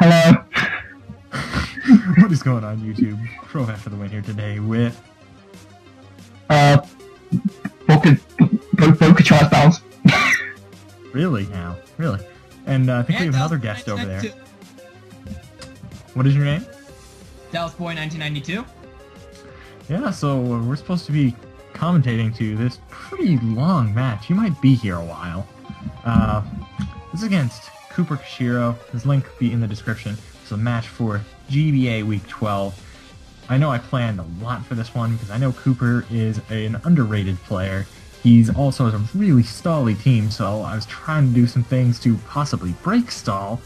Hello. What is going on, YouTube? Pro for the win here today with Boca Charles Bells. Really now, really, and I think we have another guest over there. What is your name? Dallas Boy 1992. Yeah, so we're supposed to be commentating to this pretty long match. You might be here a while. This is against Kooper Kashiro. His link will be in the description. It's a match for GBA Week 12. I know I planned a lot for this one because I know Kooper is an underrated player. He's also a really stally team, so I was trying to do some things to possibly break stall.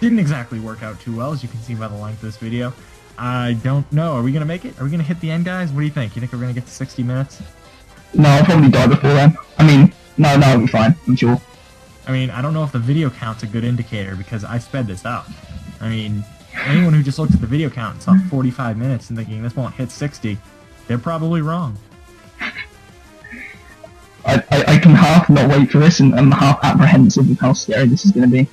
Didn't exactly work out too well, as you can see by the length of this video. I don't know. Are we going to make it? Are we going to hit the end, guys? What do you think? You think we're going to get to 60 minutes? No, I'll probably die before then. I mean, no, it'll be fine, I'm sure. I mean, I don't know if the video count's a good indicator because I sped this up. I mean, anyone who just looked at the video count and saw 45 minutes and thinking this won't hit 60, they're probably wrong. I can half not wait for this, and I'm half apprehensive of how scary this is going to be.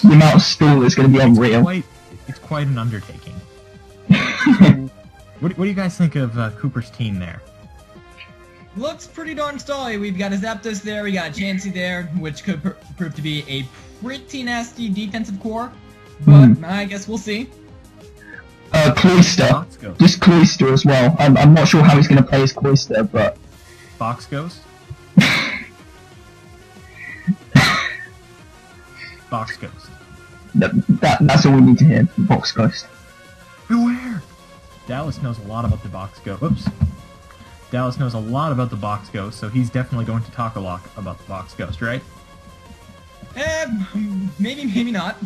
The amount of stall is going to be unreal. It's quite an undertaking. So, what do you guys think of Kooper's team there? Looks pretty darn stally. We've got a Zapdos there, we got a Chansey there, which could prove to be a pretty nasty defensive core, but I guess we'll see. Cloyster. Just Cloyster as well. I'm not sure how he's going to play his Cloyster, but... Box Ghost? Box Ghost. That's all we need to hear, Box Ghost. Beware! Dallas knows a lot about the Box Ghost. Oops. Dallas knows a lot about the Box Ghost, so he's definitely going to talk a lot about the Box Ghost, right? Maybe not.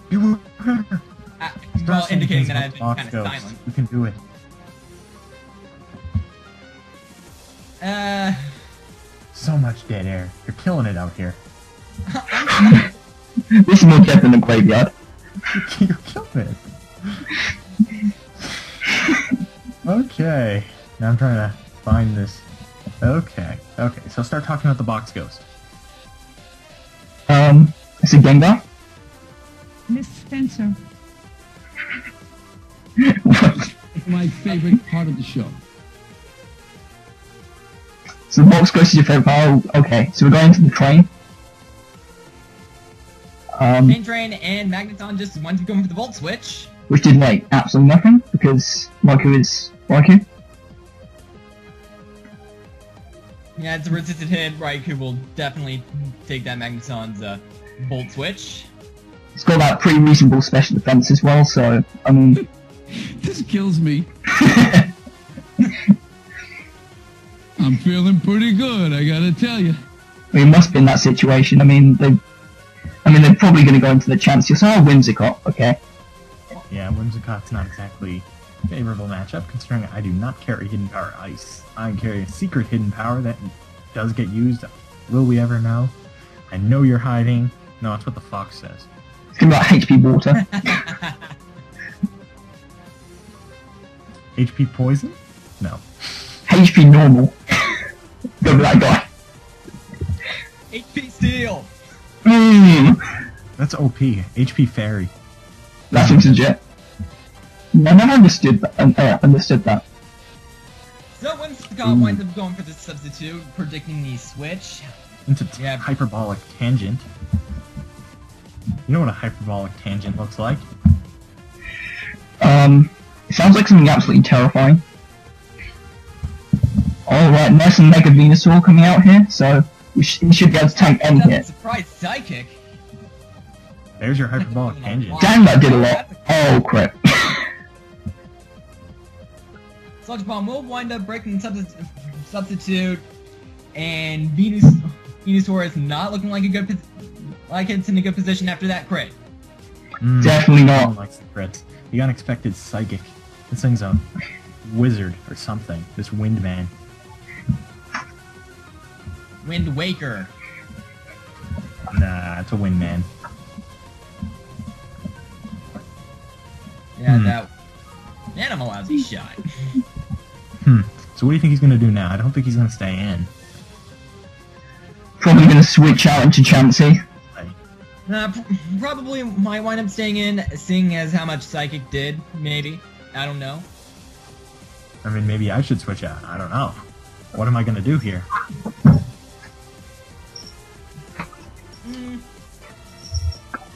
Beware! Well, indicating that I've been kind of silent. You can do it. So much dead air. You're killing it out here. This is more dead than a graveyard. You're killing it. Okay. Now I'm trying to find this. Okay. So start talking about the Box Ghost. It's a Gengar. Miss Spencer. What? My favorite part of the show. So the Box Ghost is your favorite part? Oh, okay, so we're going to the train. Train and Magneton just went to go for the Volt Switch. Which did, like, absolutely nothing, because Raikou is Raikou. Yeah, it's a resisted hit. Raikou will definitely take that Magneton's Volt Switch. It's got that pretty reasonable special defense as well, so, I mean... This kills me. I'm feeling pretty good, I gotta tell you. I mean, it must be in that situation. I mean, they're probably going to go into the Chansey. So, Whimsicott, okay. Yeah, Whimsicott's not exactly a favorable matchup, considering I do not carry Hidden Power Ice. I carry a secret Hidden Power that does get used. Will we ever know? I know you're hiding. No, that's what the fox says. It's going to be like HP Water. HP Poison? No. HP Normal. Go with that guy. HP Steel! That's OP. HP Fairy. That seems legit. I never understood that. So Whimsicott winds up going for the substitute, predicting the switch. Into Hyperbolic Tangent. You know what a Hyperbolic Tangent looks like? It sounds like something absolutely terrifying. Alright, nice and Mega Venusaur coming out here, so we should be able to tank any hit. Surprise psychic. There's your Hyperbolic Tangent. Damn, that did a lot. Oh, crap. Sludge Bomb will wind up breaking the substitute, and Venusaur is not looking like it's in a good position after that crit. Definitely not. No one likes the crits. The unexpected psychic. This thing's a wizard or something. This Wind Man. Wind Waker. Nah, it's a Wind Man. Yeah, that animal has a shot. So what do you think he's going to do now? I don't think he's going to stay in. Probably going to switch out into Chansey. Probably might wind up staying in, seeing as how much Psychic did, maybe. I don't know. I mean, maybe I should switch out. I don't know. What am I gonna do here?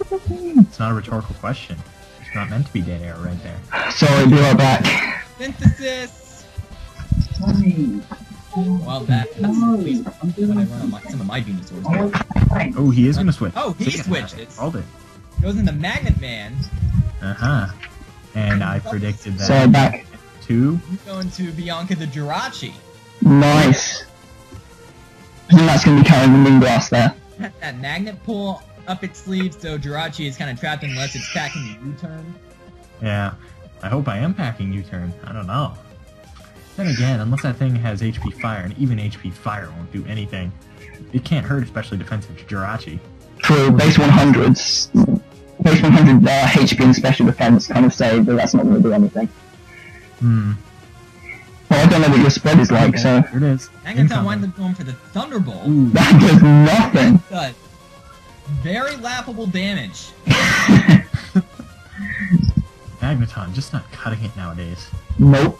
It's not a rhetorical question. It's not meant to be dead air right there. Sorry, be right back. Synthesis! Well, that's at least what I run on some of my Venusaurs. Oh, he is gonna switch. Oh, he See, I switches. called it. Goes into Magnet Man. Uh-huh. And I predicted that. Sorry, back. 2. Going to Bianca the Jirachi. Nice. I think that's going to be carrying the Moongrass there. That magnet pull up its sleeve, so Jirachi is kind of trapped unless it's packing the U-turn. Yeah. I hope I am packing U-turn. I don't know. Then again, unless that thing has HP Fire, and even HP Fire won't do anything, it can't hurt especially defensive Jirachi. True, base 100s. Base 100 HP and special defense kind of say that that's not going to do anything. Hmm. Well, I don't know what your spread is like, so... Here it is. Magneton winds up going for the Thunderbolt. Ooh. That does nothing! But very laughable damage. Magneton, just not cutting it nowadays. Nope.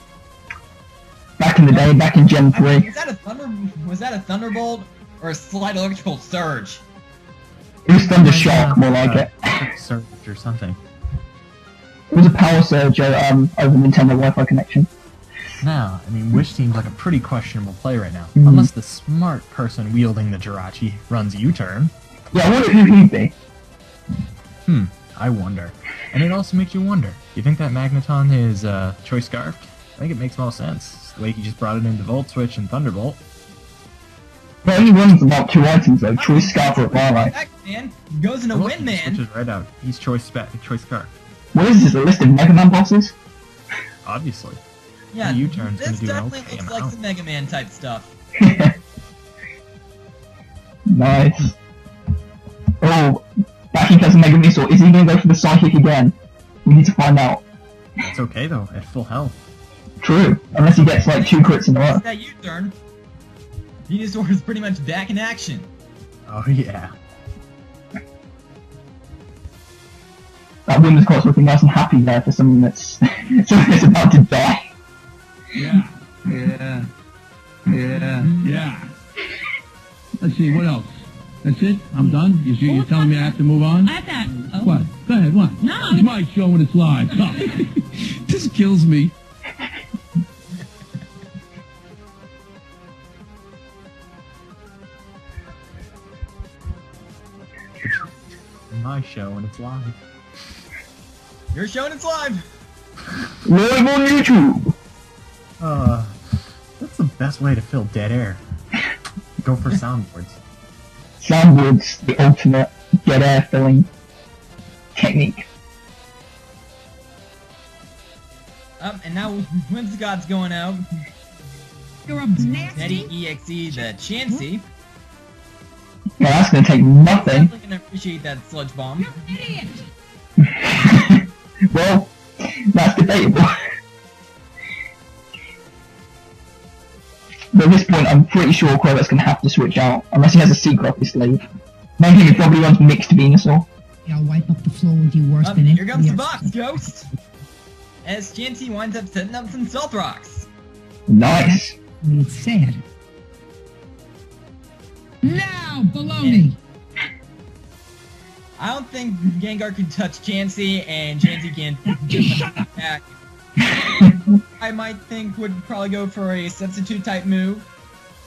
Back in the day, back in Gen 3. Was that a Thunderbolt or a slight electrical surge? It was Thunder Shock, more like it. Surge or something. It was a power surge over Nintendo Wi-Fi connection. Now, I mean, Wish seems like a pretty questionable play right now. Unless the smart person wielding the Jirachi runs U-turn. Yeah, I wonder who he'd be. I wonder. And it also makes you wonder, do you think that Magneton is Choice Scarfed? I think it makes most sense. The way he just brought it into Volt Switch and Thunderbolt. But he runs about 2 items though, Choice Scarf or Wildlife. Man goes into Windman. Switches right out. He's Choice Scarf. What is this, a list of Mega Man bosses? Obviously. Yeah, the U-turn's this gonna do definitely okay looks like amount. some Mega Man type stuff. Nice. Oh, Baki has a Mega Venusaur. Is he going to go for the Psychic again? We need to find out. That's okay though, at full health. True, unless he gets like 2 crits in a row. That U-turn. Venusaur is pretty much back in action. Oh yeah. That Whimsicott's looking nice and happy there for something that's about to die. Yeah. Let's see, what else? That's it? I'm done? You're telling me I have to move on? I thought. Oh. What? Go ahead, what? No. It's my show when it's live. This kills me. My show and it's live. You're showing it's live. Live on YouTube! That's the best way to fill dead air. Go for soundboards. Soundboards, the ultimate dead air filling technique. And now Whimsicott's going out. You're a nasty. Netty EXE the Chansey. Yeah, that's gonna take nothing. Definitely gonna appreciate that sludge bomb. You're an idiot. Well, that's debatable. But at this point, I'm pretty sure Corvett's gonna have to switch out, unless he has a secret up his sleeve. Maybe he probably runs mixed Venusaur. I'll wipe up the floor with you worse than Here comes the anybody box, else. Ghost! As Chansey winds up setting up some Stealth Rocks. Nice. I mean, it's sad. Now, baloney. I don't think Gengar can touch Chansey, and Chansey can back. I might think would probably go for a substitute type move.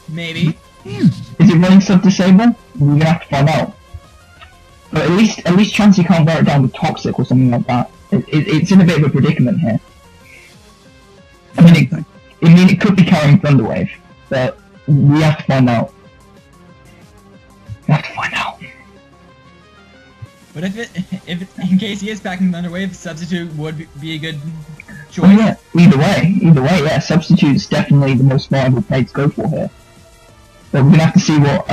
Maybe. Is it running sub-disable? We're gonna have to find out. But at least Chansey can't wear it down with Toxic or something like that. It's in a bit of a predicament here. I mean, it could be carrying Thunder Wave, but we have to find out. We have to find out. But in case he is packing Thunder Wave, substitute would be a good choice. Oh, yeah. Either way, yeah. Substitute's definitely the most viable play to go for here. But we're gonna have to see what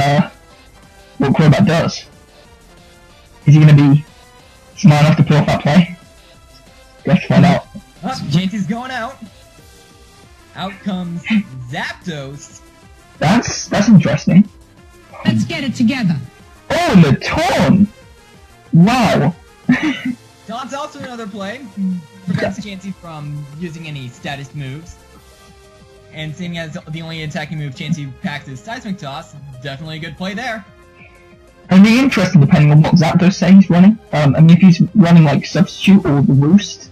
Crobat does. Is he gonna be smart enough to pull off that play? We have to find out. Chansey's going out. Out comes Zapdos. That's interesting. Let's get it together. Oh, and the Torn! Wow. Taunt's also another play. Prevents Chansey from using any status moves. And seeing as the only attacking move Chansey packs is Seismic Toss, definitely a good play there. It'd be interesting depending on what Zapdos say he's running. I mean, if he's running like Substitute or the Roost.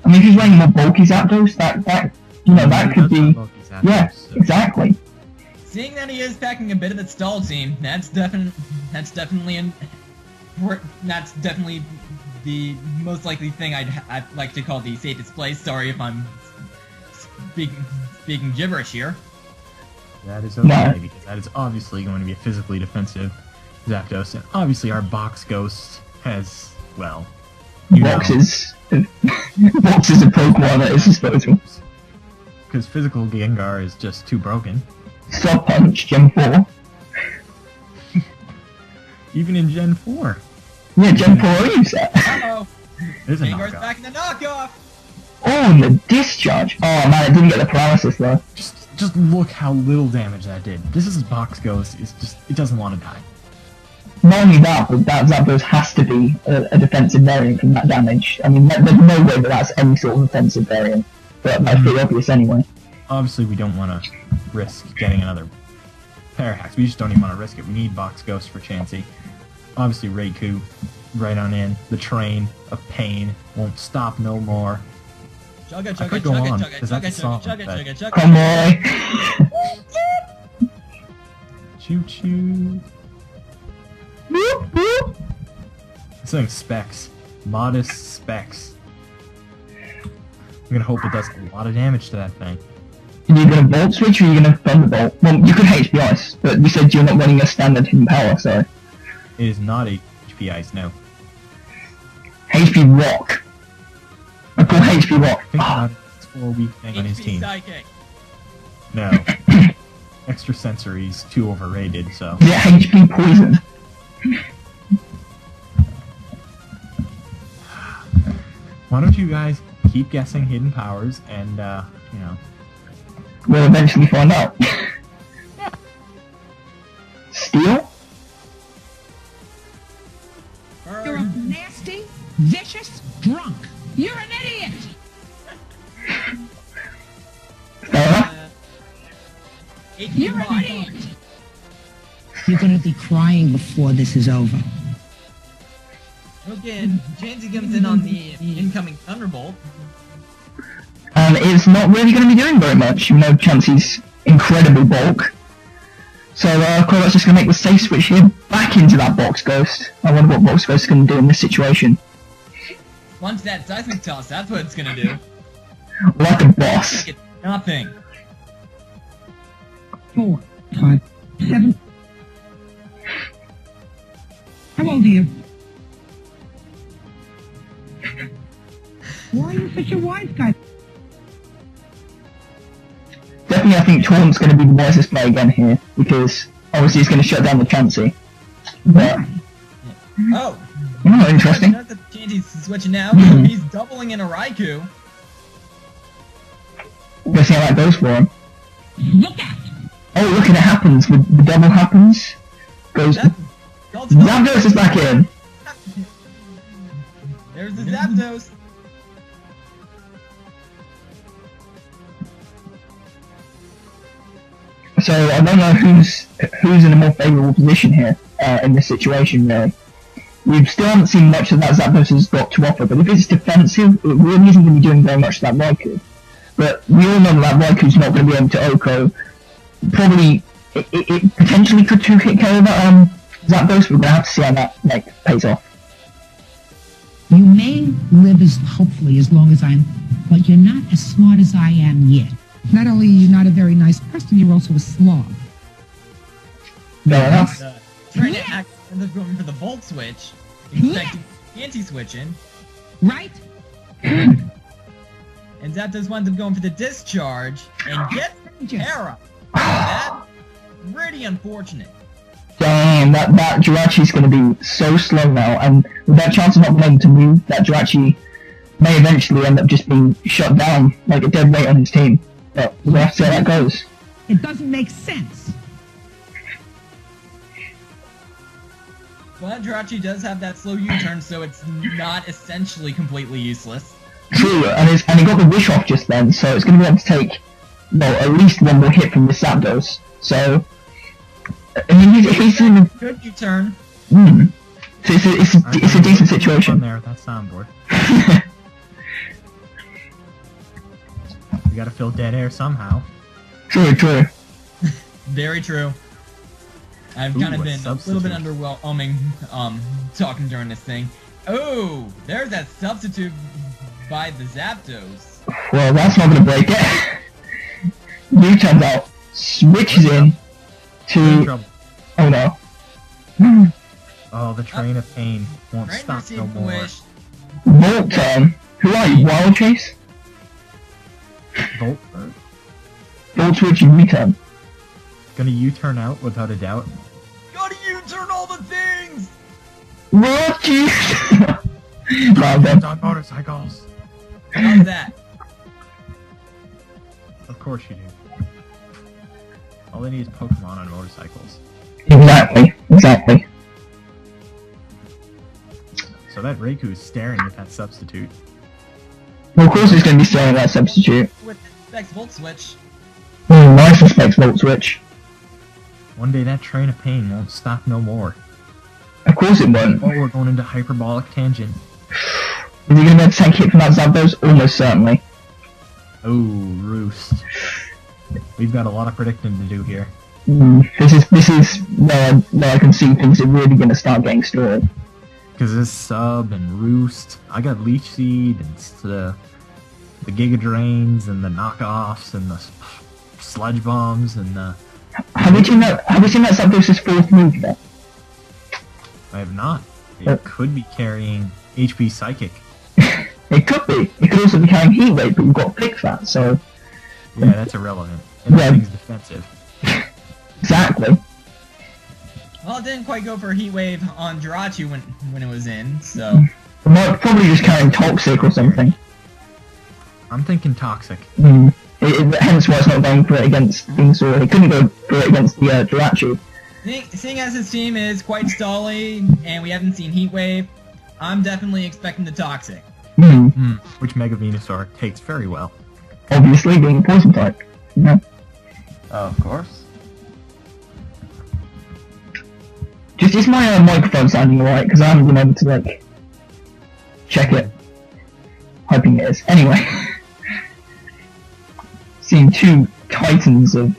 I mean, if he's running more bulky Zapdos, that you know, that could be. Yeah, exactly. Seeing that he is packing a bit of the stall team, that's definitely the most likely thing I'd like to call the safest play. Sorry if I'm speaking gibberish here. That is okay, because that is obviously going to be a physically defensive Zapdos, and obviously our Box Ghost has, well, boxes. Boxes of Pokemon at his disposal. Because physical Gengar is just too broken. Soft Punch, Gen 4. Even in Gen 4. Yeah, Gen 4 I use that. Uh-oh. There's a Gengar's knockoff. back in the knockoff! Oh, and the Discharge. Oh man, it didn't get the paralysis though. Just look how little damage that did. This is Box Ghost. It's just, it doesn't want to die. Not only that, but that Zapdos has to be a defensive variant from that damage. I mean, there's no way that that's any sort of offensive variant. But that's pretty obvious anyway. Obviously, we don't want to risk getting another Parahacks. We just don't even want to risk it. We need Box Ghost for Chansey. Obviously, Raikou, right on in. The train of pain won't stop no more. Chugga, I chugga, could go chugga, on, chugga, 'cause that's a song, chugga, but- chugga, chugga, Come chugga. on. Choo choo. Whoop, whoop. Something specs. Modest specs. I'm gonna hope it does a lot of damage to that thing. Are you gonna Volt Switch or are you gonna Thunderbolt? Well, you could HP Ice, but you said you're not running a standard Hidden Power, so... It is not HP Ice, no. HP Rock. I call HP Rock. Think about it's for a weak thing on his HP team. Psychic. No. Extra Sensory's too overrated, so... Yeah, HP Poison. Why don't you guys keep guessing hidden powers and, you know... We'll eventually find out. Steel? You're a nasty, vicious drunk. You're an idiot. Fair enough. HP You're an Rock. idiot. You're gonna be crying before this is over. Okay, Chansey comes in on the incoming Thunderbolt. And it's not really going to be doing very much, you know, Chansey's incredible bulk. So, Corvot's just going to make the safe switch here back into that Box Ghost. I wonder what Box Ghost is going to do in this situation. Once that Seismic Toss, that's what it's gonna do. Like a boss. It's nothing. 4, 5, 7. How old are you? Why are you such a wise guy? Definitely, I think Taunt's going to be the wisest play again here, because obviously he's going to shut down the Chansey. But, Oh! interesting. Note that Chansey's switching now, so he's doubling in a Raikou. We'll see how that goes for him. Look out! Oh, look, and it happens. The double happens. Goes. Zapdos is back in. There's the Zapdos. So I don't know who's in a more favourable position here in this situation. Really, we still haven't seen much of that Zapdos has got to offer. But if it's defensive, it really isn't going to be doing very much to that Raikou. But we all know that Raikou's not going to be able to Oko. Probably, it potentially could 2-hit KO that Zapdos. We're going to have to see how that pays off. You may live as hopefully as long as I'm, but you're not as smart as I am yet. Not only are you not a very nice person, you're also a slob. Fair enough. Trying to act and then going for the Volt Switch, expecting anti-switching, Right? and Zapdos winds up going for the Discharge, and gets Terra. That's pretty unfortunate. Damn, that Jirachi's going to be so slow now, and with that chance of not being able to move, that Jirachi may eventually end up just being shut down like a dead weight on his team. But we'll have to see how that goes. It doesn't make sense. But Jirachi does have that slow U-turn, so it's not essentially completely useless. True, and he got the wish off just then, so it's going to be able to take, well, at least one more hit from the Zapdos. So, I mean, he's in a good U-turn. So it's a decent situation. There, that soundboard. We gotta fill dead air somehow. True. Very true. I've kind of been a little bit underwhelming talking during this thing. Oh, there's that substitute by the Zapdos. Well, that's not gonna break it. New turns out, switches in to... Oh no. Oh, the train of pain won't stop no more. Volt turn. Who are you? Wild Chase? Volt? Volt Switch U-turn. Gonna U-turn out without a doubt. Gotta U-turn all the things! What? Well, on motorcycles. How's that? Of course you do. All they need is Pokemon on motorcycles. Exactly. So that Raikou is staring at that substitute. Well, of course it's going to be staring at that substitute. With Specs Volt Switch. Nice with Specs Volt Switch. One day that train of pain won't stop no more. Of course it won't. Oh, we're going into hyperbolic tangent. Is he going to be able to take hit from that Zapdos? Almost certainly. Oh, Roost. We've got a lot of predicting to do here. This is where I can see things are really going to start getting stirred. Because this Sub and Roost, I got Leech Seed and the Giga Drains and the knockoffs and the Sludge Bombs and the... Have you seen that Zapdos' fourth move yet? I have not. It could be carrying HP Psychic. It could be. It could also be carrying Heat Wave, but you've got Pick Fat, so... Yeah, that's irrelevant. Everything's defensive. Exactly. Well, it didn't quite go for a Heat Wave on Jirachi when it was in, so... It might probably just carrying Toxic or something. I'm thinking Toxic. Hence why it's not going for it against Venusaur. It couldn't go for it against the Jirachi. Seeing as his team is quite stally, and we haven't seen Heat Wave, I'm definitely expecting the Toxic. Which Mega Venusaur takes very well. Obviously, being a poison type. Yeah. Of course. Just, is my microphone sounding alright? Because I haven't been able to, like, check it. Hoping it is. Anyway. Seeing two titans of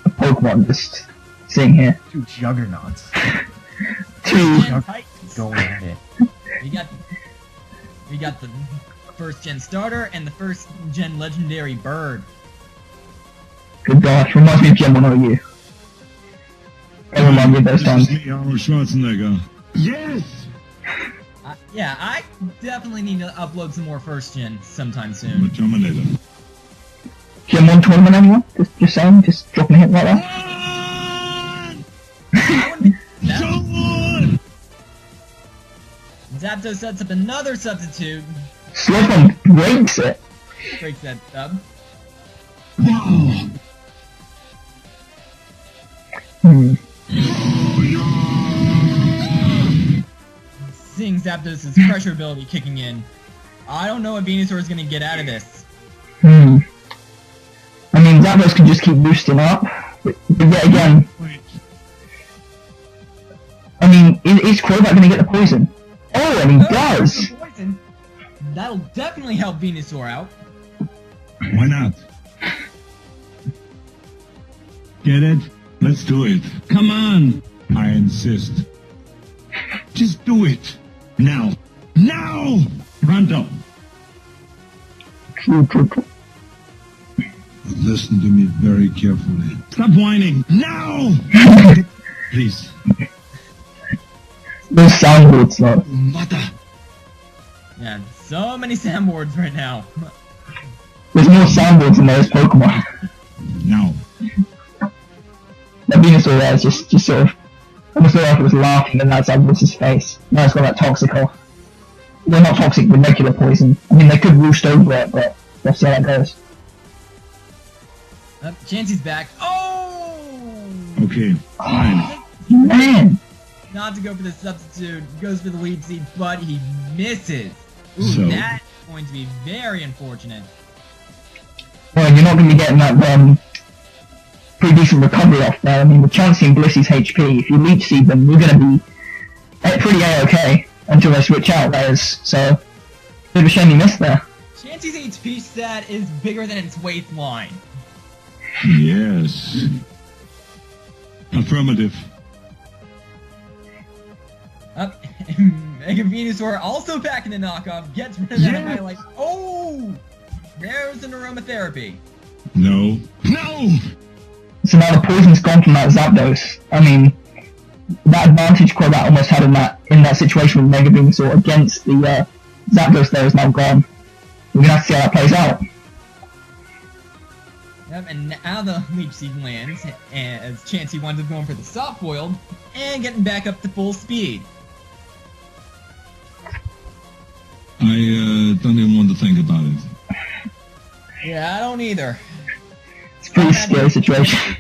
Pokemon just sitting here. Two juggernauts. Two Titans. Going at it. We got the first gen starter and the first gen legendary bird. Good gosh, reminds me of Gen 1OU. It reminds me of those times. This is me, Arnold Schwarzenegger. Yes! Yeah, I definitely need to upload some more first gen sometime soon. The Terminator. Gen 1 tournament anyone? Just saying, just dropping a hit like that. I wouldn't be that. Someone! Zapdos sets up another substitute. Slowpoke breaks it. Breaks that sub. Wow! Seeing Zapdos' pressure ability kicking in, I don't know what Venusaur is going to get out of this. I mean, Zapdos can just keep boosting up, but yet again... I mean, is Crobat going to get the poison? Oh, and he does! Poison. That'll definitely help Venusaur out. Why not? Get it? Let's do it. Come on! I insist. Just do it! Now! Now! Pronto! True. Listen to me very carefully. Stop whining! Now! Please. Those soundboards, though. Mata! Yeah, so many soundboards right now. There's more soundboards than there is Pokemon. Now. That Venusaur there is just sort of... I just feel like it was laughing in that Zapdos' face. Now it's got that Toxical. Well, not toxic, but regular poison. I mean, they could roost over it, but let's see how that goes. Chansey's back. Oh! Okay, fine. Man! not to go for the substitute. He goes for the lead seed, but he misses. Ooh, So- that's going to be very unfortunate. Well, you're not going to be getting that pretty decent recovery off there. I mean, with Chansey and Blissey's HP, if you leech seed them, you're going to be pretty A-okay until they switch out layers. So, bit of a shame you missed there. Chansey's HP stat is bigger than its waistline. Yes. Affirmative. Up, Mega Venusaur also packing the knockoff, gets rid of that highlight. Oh! There's an aromatherapy. No. No! So now the poison's gone from that Zapdos. I mean, that advantage Crobat almost had in that situation with Mega Venusaur against the Zapdos there is now gone. We're gonna have to see how that plays out. Yep, and now the Leech Seed lands, as Chansey winds up going for the soft boiled, and getting back up to full speed. I don't even want to think about it. Yeah, I don't either. It's a pretty scary situation.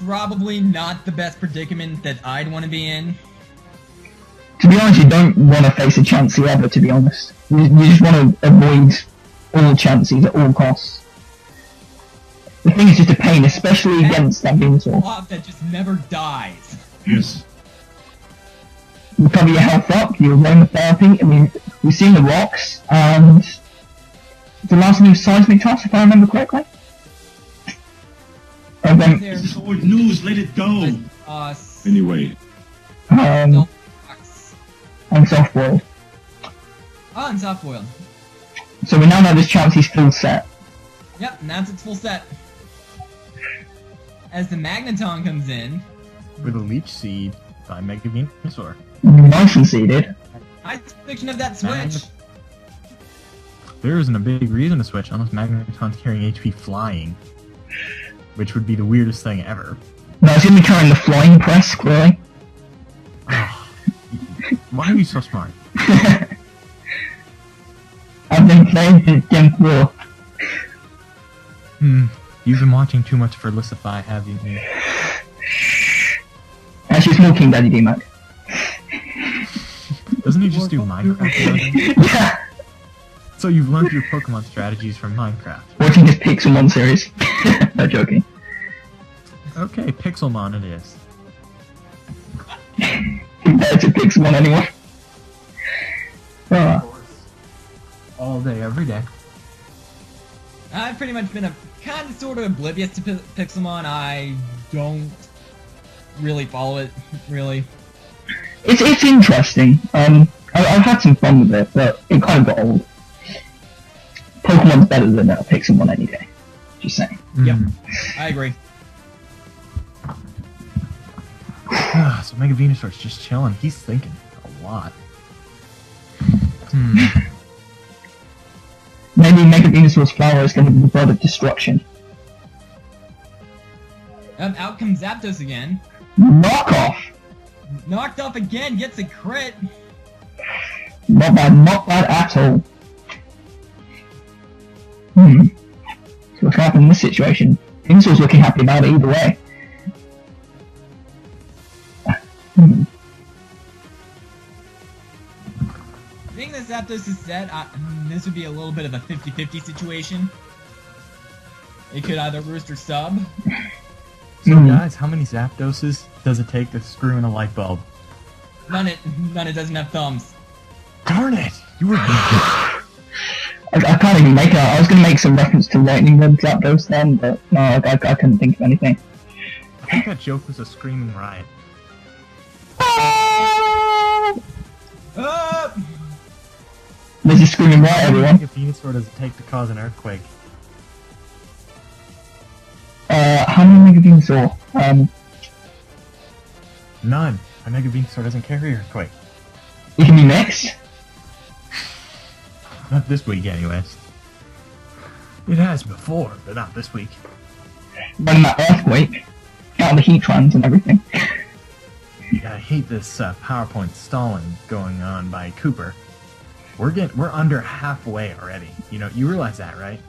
Probably not the best predicament that I'd want to be in. To be honest, you don't want to face a Chansey ever, to be honest. You just want to avoid all Chanseys at all costs. The thing is just a pain, especially against that Venusaur. Flop that just never dies. Yes. Recover your health up, you aromatherapy, I mean, we've seen the rocks, and the last move Seismic Toss, if I remember correctly. And then, There, Sword news, let it go. Anyway. no rocks. and soft boiled. Oh, and soft boiled. So we now know this Chansey's full set. Yep, and that's its full set. As the Magneton comes in, With a Leech Seed by Mega Venusaur. Nice and seeded. high prediction of that switch. There isn't a big reason to switch unless Magneton's carrying HP flying. Which would be the weirdest thing ever. No, it's going to be carrying the flying press, clearly. Why are you so smart? I've been playing this game before. You've been watching too much for Felicify, haven't you? Actually, it's more King Daddy D-Mac. Doesn't he just do Minecraft? Yeah! So you've learned your Pokemon strategies from Minecraft. Watching his Pixelmon series. No joking. Okay, Pixelmon it is. Compared to Pixelmon anyway. All day, every day. I've pretty much been kind of sort of oblivious to Pixelmon. I don't really follow it, really. It's interesting. I've had some fun with it, but it kind of got old. Pokemon's better than Pixelmon any day. Just saying. Yep, I agree. So Mega Venusaur's just chilling. He's thinking a lot. Maybe Mega Venusaur's flower is going to be the bird of destruction. Out comes Zapdos again. Knock off! Knocked off again, gets a crit. Not bad at all. So what's happening in this situation? Venusaur's looking happy about it either way. Being that Zapdos is set, this would be a little bit of a 50-50 situation. It could either roost or sub. So guys, how many Zapdoses does it take to screw in a light bulb? None it doesn't have thumbs. Darn it! You were I can't even make it. I was going to make some reference to Lightning Web Zapdos then, but no, I couldn't think of anything. I think that joke was a screaming riot. There's a screaming right, everyone. How many Venusaur does it take to cause an earthquake? How many Mega Venusaur? None. A Mega Venusaur doesn't carry earthquake. It can be mixed. Not this week, anyways. It has before, but not this week. Running that earthquake. Count the heat trans and everything. Yeah, I hate this PowerPoint stalling going on by Kooper. We're under halfway already. You know, you realize that, right?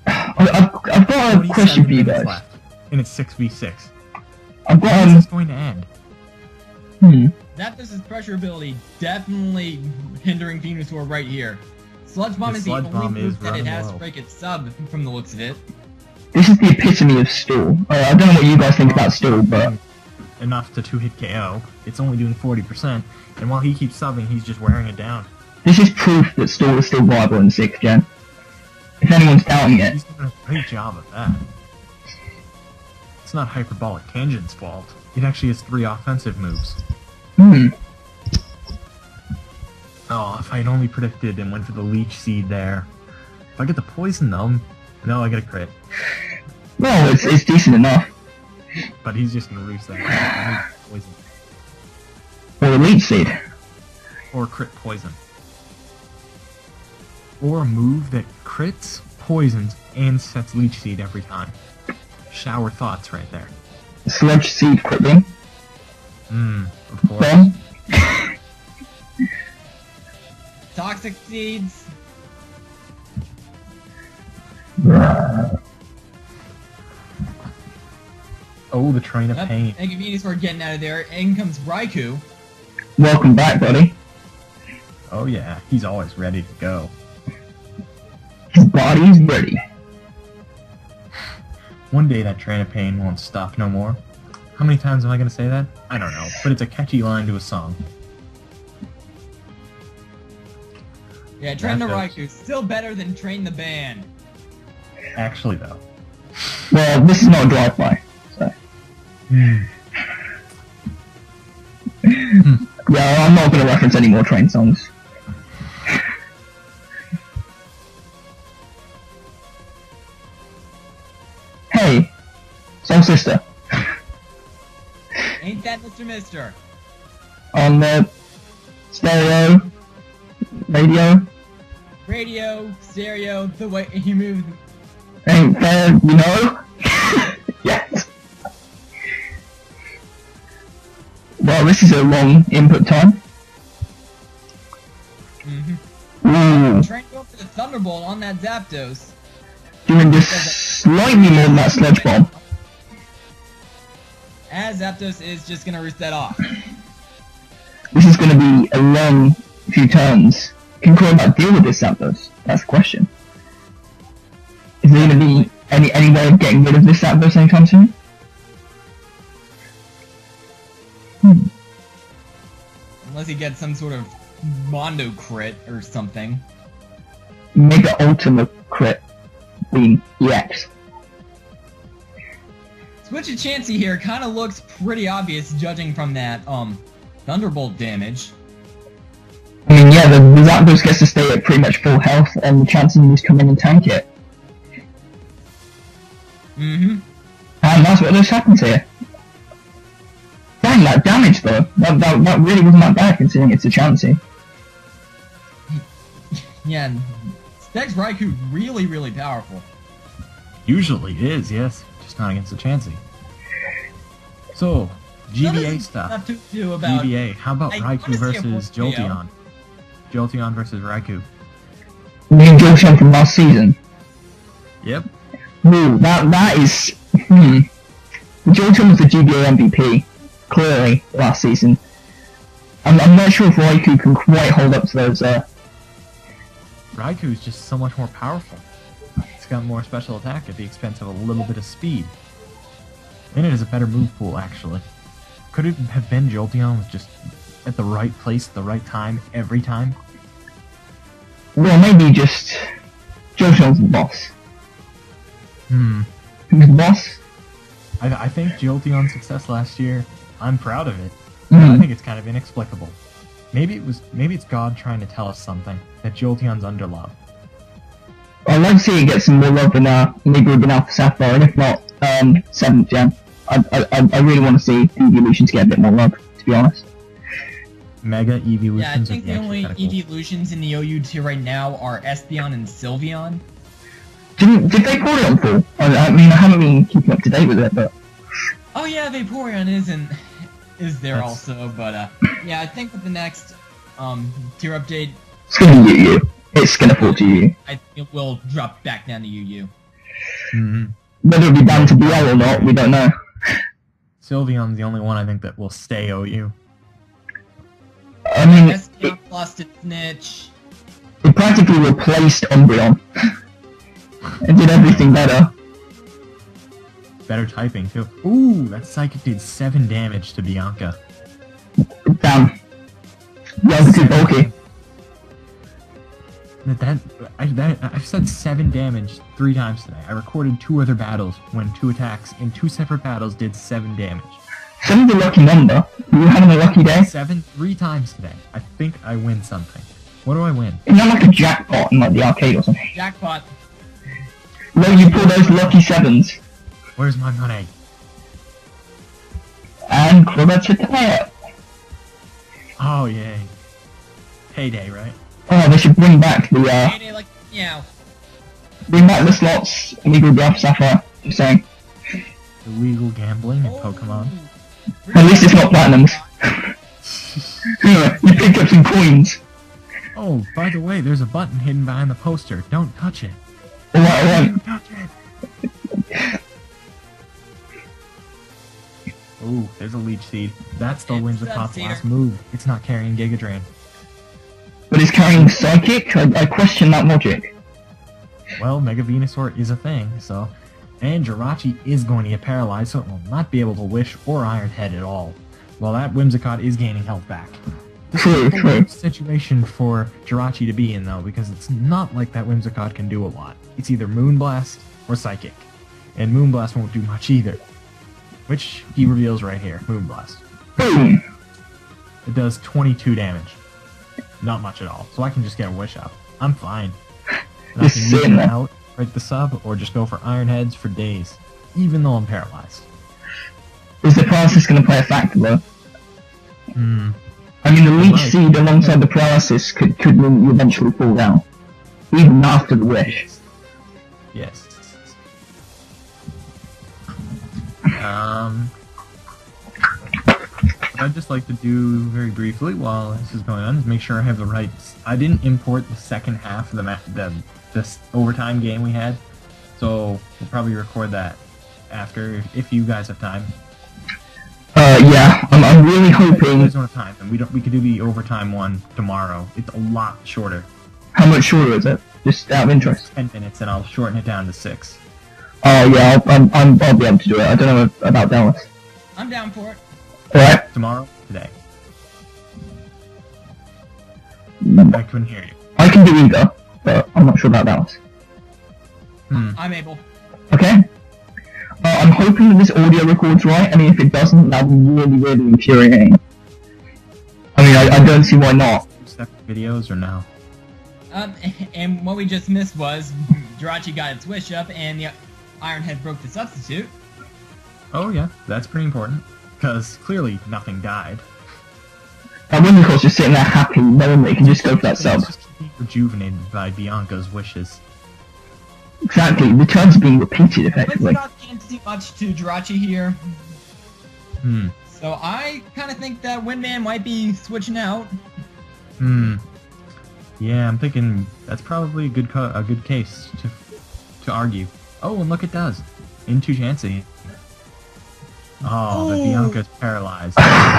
I've got a question for you guys. Left, and it's 6v6. I've When got is this going to end? Zapdos' pressure ability definitely hindering Venusaur right here. Sludge Bomb is the only move that it has to break its sub from the looks of it. This is the epitome of stall. I don't know what you guys think about stall, but... Enough to 2-hit KO. It's only doing 40%, and while he keeps subbing, he's just wearing it down. This is proof that stall is still viable in 6th gen. If anyone's doubting it... He's doing a great job of that. It's not Hyperbolic Tangent's fault. It actually has 3 offensive moves. Oh, if I'd only predicted and went for the Leech Seed there. If I get the Poison though, no, I get a crit. Well, it's decent enough. But he's just gonna lose that. Poison. Or a Leech Seed. Or crit Poison. Or a move that crits, poisons, and sets Leech Seed every time. Shower thoughts right there. Sludge Seed crit beam. Of course. Bomb. Toxic Seeds. Oh, the Train of Pain. Thank you, Venusaur, getting out of there. In comes Raikou. Welcome back, buddy. Oh yeah, he's always ready to go. His body's ready. One day that Train of Pain won't stop no more. How many times am I gonna say that? I don't know, but it's a catchy line to a song. Yeah, Train the Raikou. Still better than Train the Band. Actually, though. Well, this is not a drive-by, so... Yeah, I'm not gonna reference any more Train songs. Hey! Soul Sister. Ain't that Mr. Mister? On the... stereo... radio... stereo, the way he moved. Ain't there, you know? Yes. Well, this is a long input time. Ooh. Trying to go for the Thunderbolt on that Zapdos. Doing just slightly more than that Sludge Bomb. As Zapdos is just gonna reset off. This is gonna be a long few turns. Can Crobat deal with this Zapdos? That's the question. Is there gonna be any way of getting rid of this Zapdos anytime soon? Unless he gets some sort of Mondo crit or something. Mega Ultimate Crit Beam EX. Switch to Chansey here kinda looks pretty obvious judging from that, Thunderbolt damage. I mean, yeah, the Zapdos gets to stay at pretty much full health, and the Chansey moves come in and tank it. And that's what just happens here. Dang, that damage though. That really wasn't that bad considering it's a Chansey. Yeah, and Specs Raikou really powerful. Usually it is, yes. Just not against the Chansey. So, GBA stuff. To do about GBA, how about Raikou versus Jolteon? Jolteon versus Raikou. You mean Jolteon from last season? Yep. Ooh, that is... Jolteon was the GBA MVP, clearly, last season. I'm not sure if Raikou can quite hold up to those, Raikou's just so much more powerful. It's got more special attack at the expense of a little bit of speed. And it has a better move pool, actually. Could it have been Jolteon was just at the right place at the right time, every time? Well, maybe just... Jolteon's the boss. Who's the boss? I think Jolteon's success last year, I'm proud of it. I think it's kind of inexplicable. Maybe it's God trying to tell us something, that Jolteon's underloved. I'd like to see it get some more love in maybe Ruby Alpha Sapphire, and if not, 7th gen. I really want to see the evolutions get a bit more love, to be honest. Mega evolutions. Yeah, I think the only evolutions in the OU tier right now are Espeon and Sylveon. Did Vaporeon fall? I mean, I haven't been keeping up to date with it, but... Oh yeah, Vaporeon is there also, but yeah, I think with the next tier update... It's gonna be UU. It's gonna fall to UU. I think it will drop back down to UU. Whether it'll be down to BL or not, we don't know. Sylveon's the only one I think that will stay OU. I mean, Espeon lost its niche. it practically replaced Umbreon. It did everything better. Better typing too. Ooh, that Psychic did 7 damage to Bianca. Damn. Bianca's too bulky. I've said 7 damage 3 times today. I recorded 2 other battles when 2 attacks in 2 separate battles did 7 damage. 7's a lucky number. You having a lucky day? 7 3 times today. I think I win something. What do I win? Isn't that like a jackpot in like the arcade or something? Jackpot. No, you pull those lucky 7s. Where's my money? And Clubber to play it. Oh, yay. Payday, right? Oh, they should bring back the, Payday like meow. bring back the slots, Legal Draft Sapphire, just saying. Illegal gambling in Pokemon. At least it's not platinums. You picked up some coins. Oh, by the way, there's a button hidden behind the poster. Don't touch it. Alright. Don't touch it. Ooh, there's a Leech Seed. That's the It's Whimsicott's Seeder. last move. It's not carrying Giga Drain. But it's carrying Psychic? I question that logic. Well, Mega Venusaur is a thing, so... And Jirachi is going to get paralyzed, so it will not be able to Wish or Iron Head at all. Well, that Whimsicott is gaining health back. True, It's a true. weird situation for Jirachi to be in, though, because it's not like that Whimsicott can do a lot. It's either Moonblast or Psychic. And Moonblast won't do much either. Which he reveals right here, Moonblast. Boom! It does 22 damage. Not much at all, so I can just get a Wish up. I'm fine. And I Just can sitting use it there. out, break the sub, or just go for Iron Heads for days, even though I'm paralyzed. Is the paralysis going to play a factor though? Hmm. I mean, the Leech Right. Seed alongside the paralysis could mean you eventually fall down. Even after the Wish. Yes. What I'd just like to do very briefly while this is going on is make sure I have the right. I didn't import the second half of this overtime game we had, so we'll probably record that after if you guys have time. Yeah, I'm really If you hoping... guys don't have time, then we could do the overtime one tomorrow. It's a lot shorter. How much shorter is it? Just out of interest. 10 minutes, and I'll shorten it down to 6. Oh yeah, I'll be able to do it. I don't know about Dallas. I'm down for it. Alright? Tomorrow, today. I couldn't hear you. I can do either, but I'm not sure about Dallas. I'm able. Okay? I'm hoping that this audio records right. I mean, if it doesn't, that'd be really, really infuriating. I mean, I don't see why not. Separate videos or no? And what we just missed was Jirachi got its Wish up, and the Iron Head broke the substitute. Oh yeah, that's pretty important. Because clearly nothing died. That Whimsicott's just sitting there happy, knowing that he can just go for that sub. It's just being rejuvenated by Bianca's wishes. Exactly, the turns are being repeated effectively. Whimsicott can't do much to Jirachi here. So I kind of think that Windman might be switching out. Yeah, I'm thinking that's probably a good case to argue. Oh, and look, it does. Into Chansey. Oh, but Bianca's paralyzed.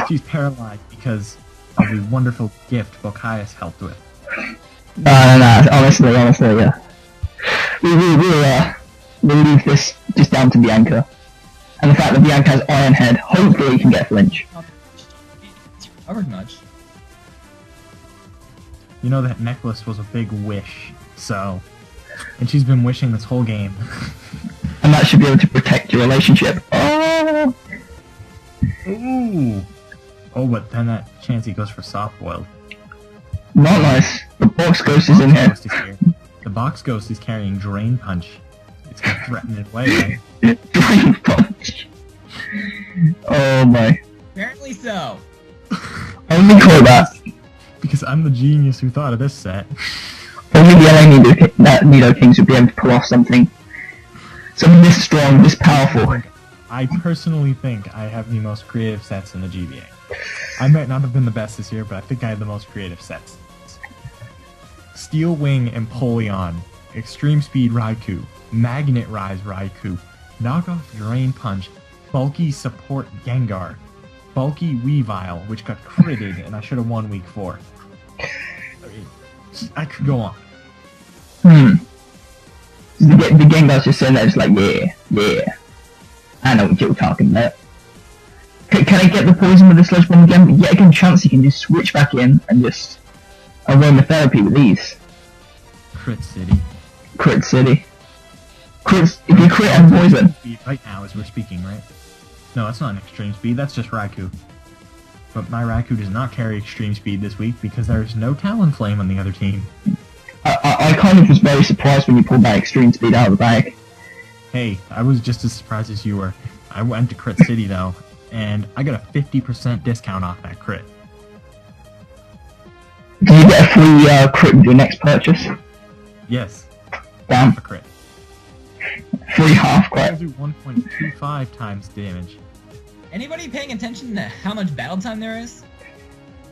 She's paralyzed because of the wonderful gift Bokias helped with. No, honestly, yeah. We'll leave this just down to Bianca. And the fact that Bianca has Iron Head, hopefully can get Flinch. Covered much. You know that necklace was a big wish, so... And she's been wishing this whole game. And that should be able to protect your relationship. Oh! Ooh! Oh, but then that Chansey goes for soft boiled. Not nice. The Box Ghost is in here. Ghost is here. The Box Ghost is carrying Drain Punch. It's gonna threaten it away, right? Drain Punch. Oh my. Apparently so. Only call that. Because I'm the genius who thought of this set. Only the LA Nido Kings would be able to pull off something this strong, this powerful. I personally think I have the most creative sets in the GBA. I might not have been the best this year, but I think I had the most creative sets. Steel Wing Empoleon, Extreme Speed Raikou, Magnet Rise Raikou, Knockoff Drain Punch, Bulky Support Gengar, bulky Weavile, which got critted, and I should have won week 4. I could go on. The Gengar's just saying that, just like, yeah. I know what you're talking about. Can I get the poison with the sludge bomb again? But yet again, Chansey can just switch back in and just aromatherapy with these. Crit City. Crit City. If you crit on poison. Right now, as we're speaking, right? No, that's not an extreme speed, that's just Raikou. But my Raikou does not carry extreme speed this week because there's no Talonflame on the other team. I kind of was very surprised when you pulled that extreme speed out of the bag. Hey, I was just as surprised as you were. I went to Crit City though, and I got a 50% discount off that crit. Do you get a free crit with your next purchase? Yes. Damn. A crit. Free half crit. I'll do 1.25 times damage. Anybody paying attention to how much battle time there is?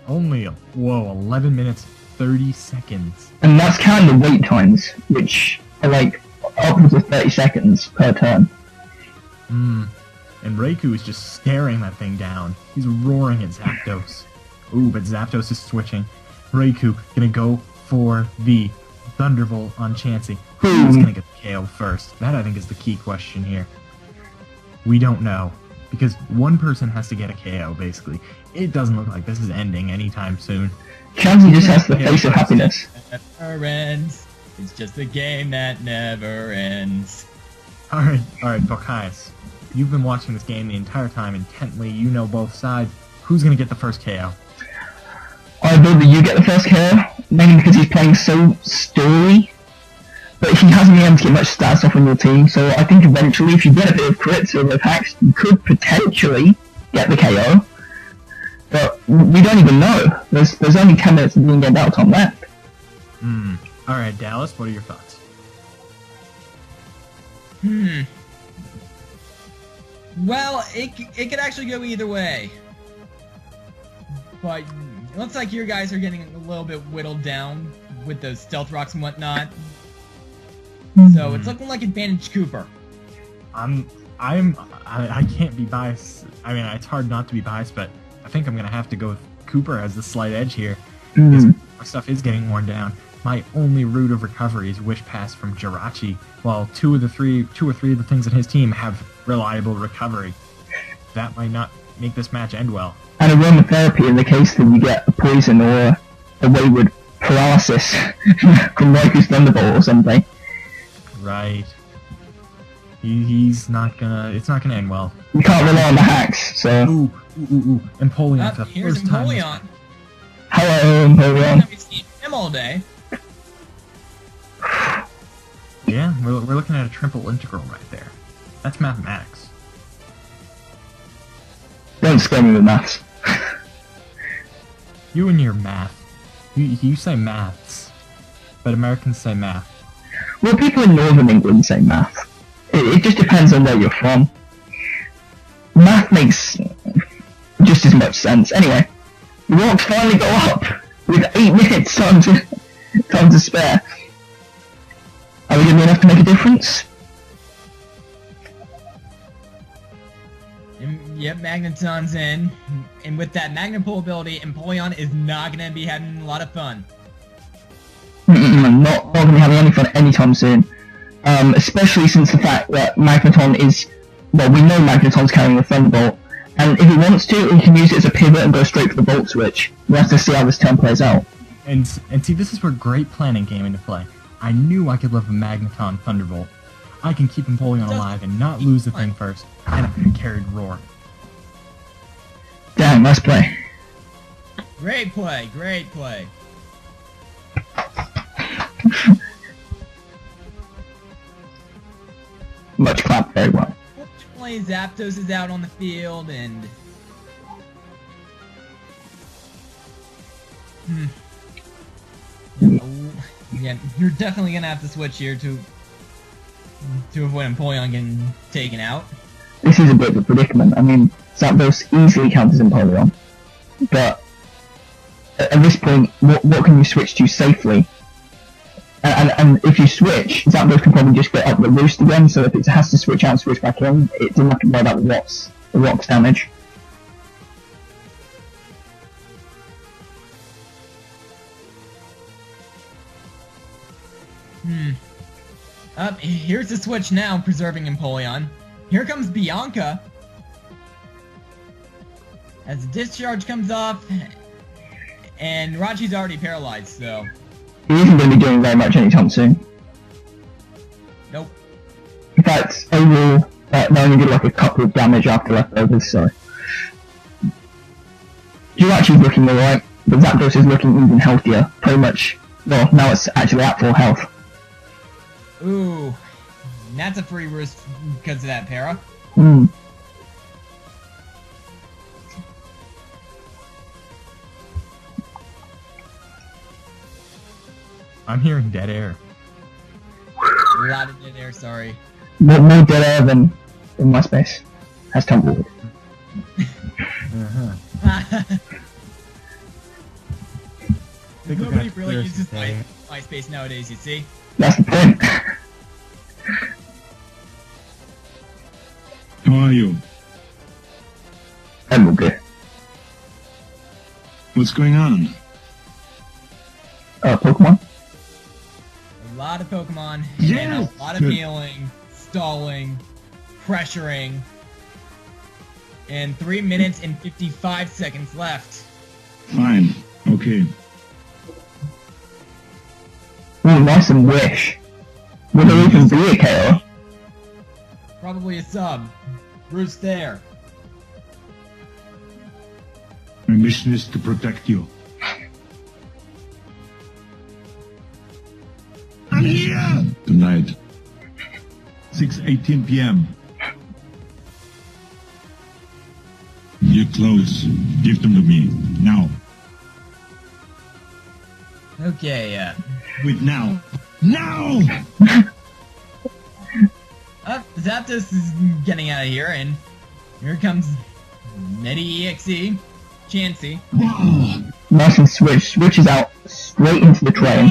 Only, 11 minutes, 30 seconds. And that's counting the wait times, which are like upwards of 30 seconds per turn. And Raikou is just staring that thing down. He's roaring at Zapdos. Ooh, but Zapdos is switching. Raikou gonna go for the Thunderbolt on Chansey. Who's gonna get the KO first? That, I think, is the key question here. We don't know. Because one person has to get a KO, basically. It doesn't look like this is ending anytime soon. Chansey just has the face of happiness. It never ends. It's just a game that never ends. Alright, Bokaius. You've been watching this game the entire time intently. You know both sides. Who's gonna get the first KO? I believe that you get the first KO, mainly because he's playing so story. But he hasn't been able to get much stats off on your team, so I think eventually, if you get a bit of crits or attacks, you could potentially get the KO. But we don't even know. There's only 10 minutes of the in-game battle time left. Alright, Dallas, what are your thoughts? Well, it could actually go either way. But it looks like your guys are getting a little bit whittled down with those stealth rocks and whatnot. So it's looking like advantage Kooper. I can't be biased. I mean, it's hard not to be biased, but I think I'm gonna have to go with Kooper as the slight edge here. Because my stuff is getting worn down. My only route of recovery is Wish Pass from Jirachi, while two or three of the things in his team have reliable recovery. That might not make this match end well. And aromatherapy in the case that you get a poison or a wayward paralysis from Raikou's Thunderbolt or something. Right. He's not gonna. It's not gonna end well. You can't rely on the hacks, so. Ooh. Empoleon for the Here's first time. Empoleon. Hello, Empoleon. We've seen him all day. Yeah, we're looking at a triple integral right there. That's mathematics. Don't scare me with maths. You and your math. You say maths, but Americans say math. Well, people in Northern England say math. It just depends on where you're from. Math makes just as much sense. Anyway, the rocks finally go up with 8 minutes time to spare. Are we going to be enough to make a difference? Yep, Magneton's in. And with that Magnet Pull ability, Empoleon is not going to be having a lot of fun. Not going to be having any fun anytime soon. Especially since the fact that Magneton is... Well, we know Magneton's carrying the Thunderbolt, and if he wants to, he can use it as a pivot and go straight for the Volt Switch. We have to see how this turn plays out. And see, this is where great planning came into play. I knew I could live a Magneton Thunderbolt. I can keep Empoleon alive and not lose the thing first, and I carried Roar. Damn, nice play. Great play, great play. Much clap, very well. Fortunately, Zapdos is out on the field, and... Yeah, you're definitely gonna have to switch here to avoid Empoleon getting taken out. This is a bit of a predicament. I mean, Zapdos easily counters Empoleon, but at this point, what can you switch to safely? And if you switch, Zapdos can probably just get up the roost again, so if it has to switch out and switch back in, it doesn't have to worry about the rocks damage. Here's the switch now, preserving Empoleon. Here comes Bianca. As the discharge comes off, and Jirachi's already paralyzed, so... He isn't going to be doing very much anytime soon. Nope. In fact, overall, they only did like a couple of damage after leftovers, so... Jirachi's looking alright, but Zapdos is looking even healthier. Pretty much, well, now it's actually at full health. Ooh. That's a free risk because of that para. Hmm. I'm hearing dead air. A lot of dead air, sorry. More dead air than in my space. Has tumbleweed. Nobody really uses MySpace nowadays, you see? That's the point. How are you? I'm okay. What's going on? Pokemon? A lot of Pokemon, Yes! and a lot of healing, stalling, pressuring, and 3 minutes and 55 seconds left. Fine. Okay. Ooh, nice and wish. Would there even be a KO? Probably a sub. Bruce there. My mission is to protect you. I'm here! Tonight. 6:18 p.m. Your clothes. Give them to me. Now. Okay, Wait, now. Now! Zapdos is getting out of here, and here comes Medi EXE, Chansey. Wow. Nice and switches out straight into the train.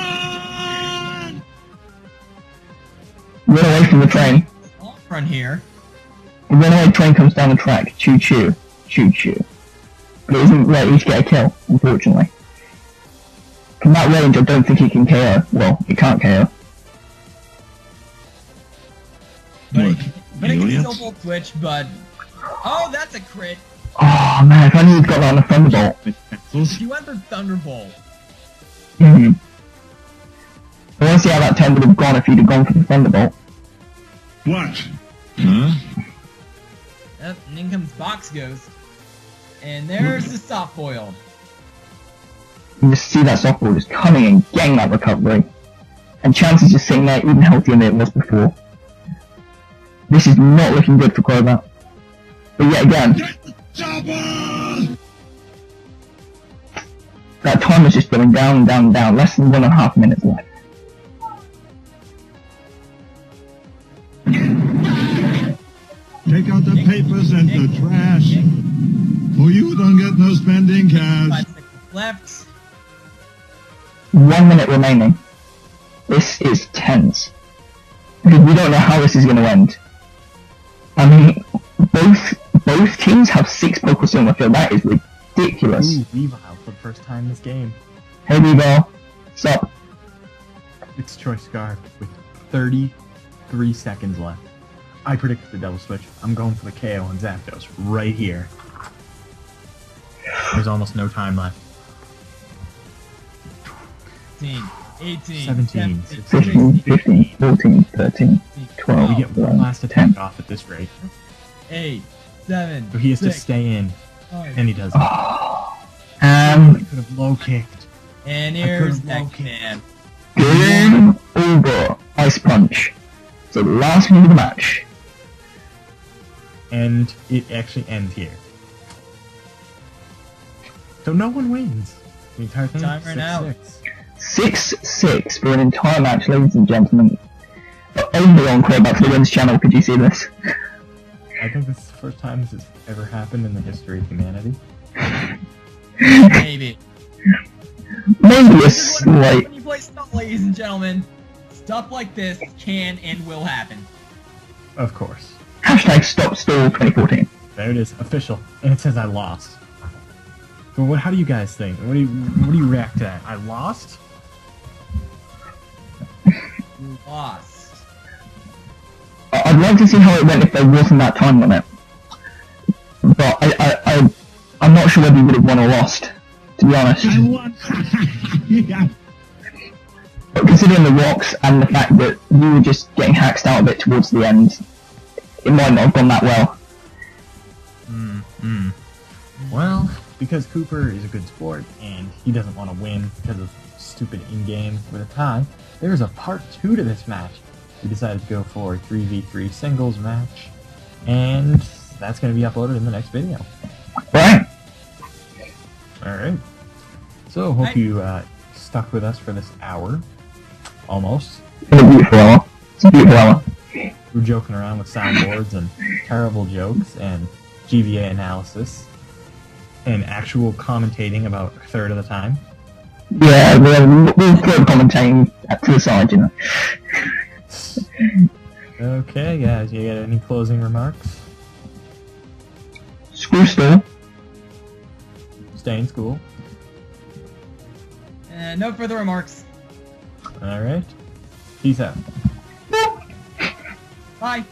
Run away from the train. All front here. The runaway train comes down the track. Choo choo. Choo choo. But it isn't ready to get a kill, unfortunately. From that range, I don't think it can KO. Well, it can't KO. What? But it can Aliens? still full switch, but... Oh, that's a crit! Oh man, if only he'd got that on a Thunderbolt. He went for Thunderbolt. I want to see how that turn would have gone if he'd have gone for the Thunderbolt. What? Huh? Yep, and in comes Box Ghost. And there's the Soft Boiled. You just see that softball just coming and getting that recovery. And Chansey's just sitting there even healthier than it was before. This is not looking good for Kooper. But yet again, Get the chopper! that time is just going down and down and down. Less than 1.5 minutes left. Take out the papers and the trash. For you don't get no spending 5 cash. seconds left. 1 minute remaining. This is tense. Because we don't know how this is going to end. I mean, both teams have 6 Pokestones. I feel that is ridiculous. Ooh, Weavile for the first time in this game. Hey Weavile, stop. It's Choice Scarf with 33 seconds left. I predicted the double switch. I'm going for the KO on Zapdos right here. There's almost no time left. 16, 18, 17, 15, 15, 14, 13, 12, We get one 11, last attack 10. off at this rate. 8, 7, So he has to 6, stay in, 5. and he doesn't. Oh, I could have low kicked. And I here's could've next low-kicked. man. game over. Ice Punch. So the last move of the match. And it actually ends here. So no one wins. The entire thing. Timer now. 6-6. 6-6 for an entire match, ladies and gentlemen. But only on Kooper for the Wins channel could you see this. I think this is the first time this has ever happened in the history of humanity. Maybe. Maybe a This is what happens slight. when you play stuff, ladies and gentlemen. Stuff like this can and will happen. Of course. Hashtag Stop Stall 2014. There it is, official, and it says I lost. So what? How do you guys think? What do you react to that? I lost? lost. I'd like to see how it went if there wasn't that time limit. But I'm not sure whether you would have won or lost, to be honest. I won. Yeah. But considering the rocks and the fact that you were just getting hacked out of it towards the end, it might not have gone that well. Well, because Kooper is a good sport and he doesn't want to win because of stupid in-game with a tie, there's a part 2 to this match. We decided to go for a 3v3 singles match, and that's going to be uploaded in the next video. Right? Alright. So, hope you stuck with us for this hour. Almost. It's a beautiful hour. It's a beautiful hour. We're joking around with soundboards and terrible jokes and GBA analysis and actual commentating about a third of the time. Yeah, we'll put commentating to the side, you know. Okay, guys, you got any closing remarks? Screw school. Stay in school. No further remarks. Alright. Peace out. Bye.